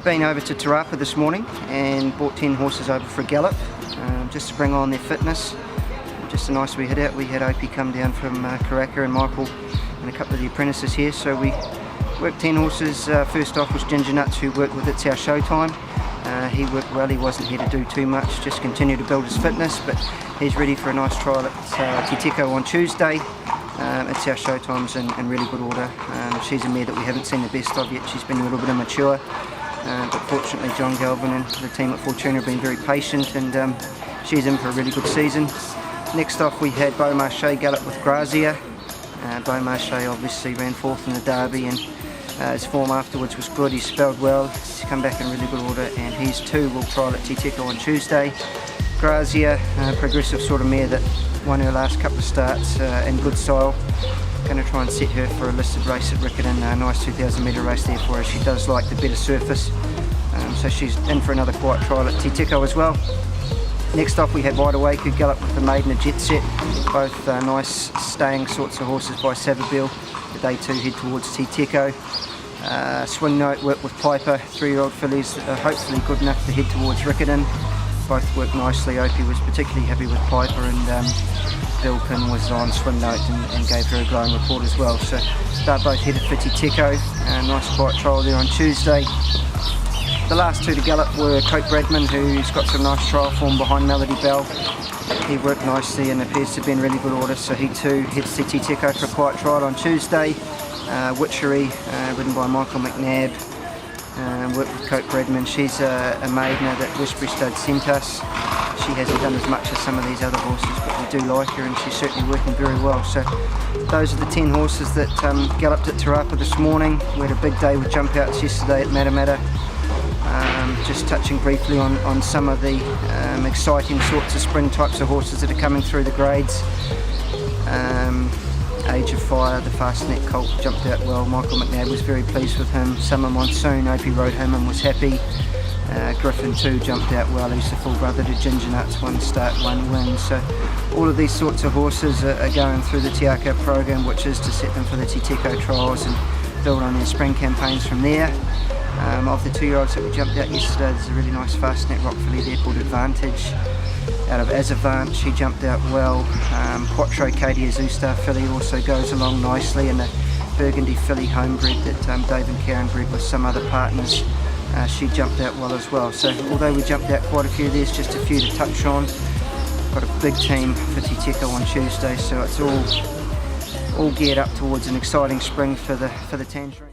been over to Rapa this morning and brought 10 horses over for a gallop, just to bring on their fitness. Just a nice wee hit out. We had Opie come down from Karaka and Michael and a couple of the apprentices here, so we worked 10 horses. First off was Ginger Nuts, who worked with It's Our Showtime. He worked well, he wasn't here to do too much, just continue to build his fitness, but he's ready for a nice trial at Te Teko on Tuesday. It's Our Showtime's in really good order. She's a mare that we haven't seen the best of yet. She's been a little bit immature, but fortunately John Galvin and the team at Fortuna have been very patient, and she's in for a really good season. Next off we had Beaumarchais gallop with Grazia. Beaumarchais obviously ran fourth in the Derby, and his form afterwards was good. He spelled well, he's come back in really good order, and he's too will trial at Te Teko on Tuesday. Grazia, progressive sort of mare that won her last couple of starts in good style. Going to try and set her for a listed race at Riccarton, a nice 2,000 metre race there for her. She does like the better surface, so she's in for another quiet trial at Te Teko as well. Next off we had Wide Awake, who galloped with the maiden at Jet Set, both nice staying sorts of horses by Savabeel. They too head towards Te Teko. Swing Note worked with Piper, 3-year-old fillies that are hopefully good enough to head towards Riccarton. Both worked nicely. Opie was particularly happy with Piper, and Bilkin was on Swing Note and gave her a glowing report as well. So they're both headed for Te Teko. Nice quiet trial there on Tuesday. The last two to gallop were Cope Bradman, who's got some nice trial form behind Melody Bell. He worked nicely and appears to be in really good order, so he too heads to Te Teko for a quiet trial on Tuesday. Witchery, ridden by Michael McNabb, worked with Cope Bradman. She's a maidner that Westbury Stud sent us. She hasn't done as much as some of these other horses, but we do like her, and she's certainly working very well. So those are the 10 horses that galloped at Te Rapa this morning. We had a big day with jump outs yesterday at Matamata. Just touching briefly on some of the exciting sorts of spring types of horses that are coming through the grades. Age of Fire, the Fastnet colt, jumped out well. Michael McNabb was very pleased with him. Summer Monsoon, Opie rode him and was happy. Griffin too jumped out well. He's the full brother to Ginger Nuts, 1 start, 1 win. So all of these sorts of horses are going through the Te Akau program, which is to set them for the Te Teko trials and build on their spring campaigns from there. Of the 2-year-olds that we jumped out yesterday, there's a really nice Fastnet rock filly there called Advantage out of Azavant. She jumped out well. Quattro Katie Azustar filly also goes along nicely, and the Burgundy filly homebred that Dave and Karen bred with some other partners, she jumped out well as well. So although we jumped out quite a few, there's just a few to touch on. Got a big team for Te Teko on Tuesday, so it's all geared up towards an exciting spring for the Tangerine.